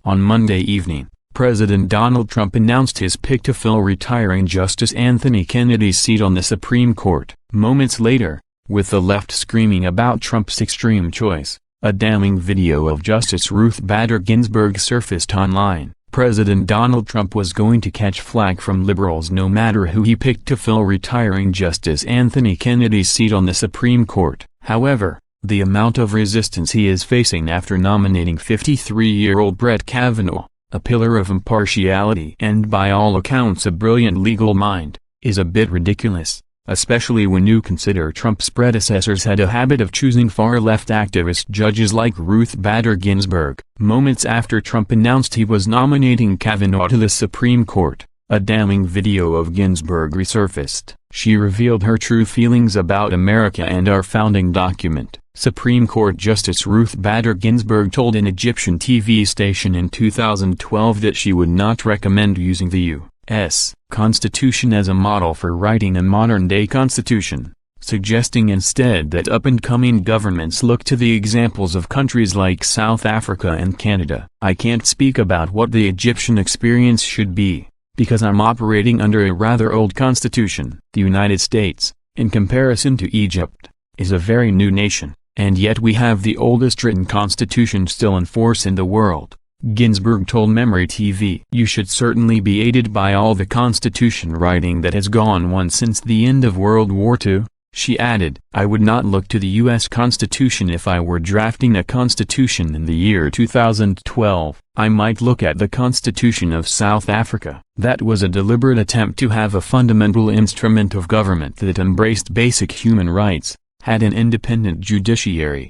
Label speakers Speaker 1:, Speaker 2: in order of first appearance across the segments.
Speaker 1: On Monday evening, President Donald Trump announced his pick to fill retiring Justice Anthony Kennedy's seat on the Supreme Court. Moments later, with the left screaming about Trump's extreme choice, a damning video of Justice Ruth Bader Ginsburg surfaced online. President Donald Trump was going to catch flack from liberals no matter who he picked to fill retiring Justice Anthony Kennedy's seat on the Supreme Court. However, the amount of resistance he is facing after nominating 53-year-old Brett Kavanaugh, a pillar of impartiality and by all accounts a brilliant legal mind, is a bit ridiculous, especially when you consider Trump's predecessors had a habit of choosing far-left activist judges like Ruth Bader Ginsburg. Moments after Trump announced he was nominating Kavanaugh to the Supreme Court, a damning video of Ginsburg resurfaced. She revealed her true feelings about America and our founding document. Supreme Court Justice Ruth Bader Ginsburg told an Egyptian TV station in 2012 that she would not recommend using the U.S. Constitution as a model for writing a modern-day constitution, suggesting instead that up-and-coming governments look to the examples of countries like South Africa and Canada. I can't speak about what the Egyptian experience should be, because I'm operating under a rather old constitution. The United States, in comparison to Egypt, is a very new nation, and yet we have the oldest written constitution still in force in the world, Ginsburg told Memory TV. You should certainly be aided by all the constitution writing that has gone on since the end of World War II, she added. I would not look to the U.S. Constitution if I were drafting a constitution in the year 2012. I might look at the Constitution of South Africa. That was a deliberate attempt to have a fundamental instrument of government that embraced basic human rights, had an independent judiciary.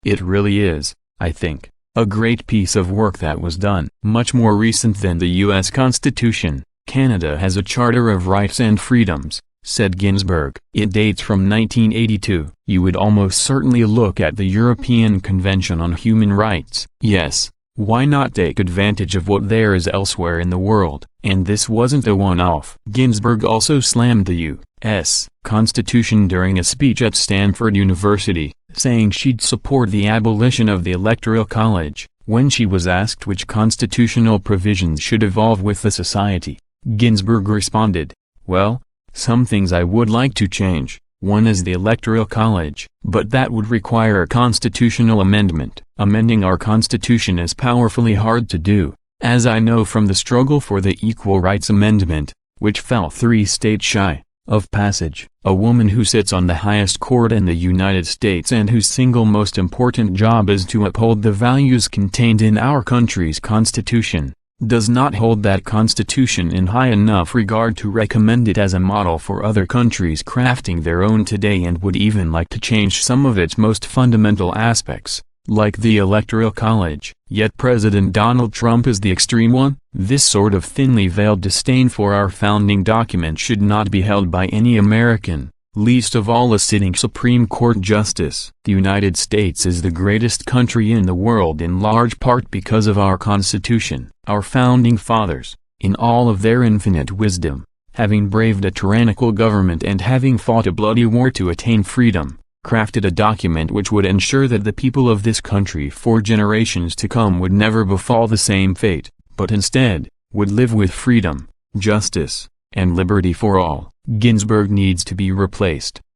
Speaker 1: It really is, I think, a great piece of work that was done. Much more recent than the U.S. Constitution, Canada has a Charter of Rights and Freedoms, said Ginsburg. It dates from 1982. You would almost certainly look at the European Convention on Human Rights. Yes, why not take advantage of what there is elsewhere in the world? And this wasn't a one-off. Ginsburg also slammed the U.S. Constitution during a speech at Stanford University, saying she'd support the abolition of the Electoral College. When she was asked which constitutional provisions should evolve with the society, Ginsburg responded, "Well, some things I would like to change. One is the Electoral College, but that would require a constitutional amendment. Amending our Constitution is powerfully hard to do, as I know from the struggle for the Equal Rights Amendment, which fell 3 states shy of passage. A woman who sits on the highest court in the United States and whose single most important job is to uphold the values contained in our country's Constitution, does not hold that Constitution in high enough regard to recommend it as a model for other countries crafting their own today, and would even like to change some of its most fundamental aspects, like the Electoral College." Yet President Donald Trump is the extreme one. This sort of thinly veiled disdain for our founding document should not be held by any American, least of all a sitting Supreme Court justice. The United States is the greatest country in the world in large part because of our Constitution. Our founding fathers, in all of their infinite wisdom, having braved a tyrannical government and having fought a bloody war to attain freedom, crafted a document which would ensure that the people of this country for generations to come would never befall the same fate, but instead, would live with freedom, justice, and liberty for all. Ginsburg needs to be replaced.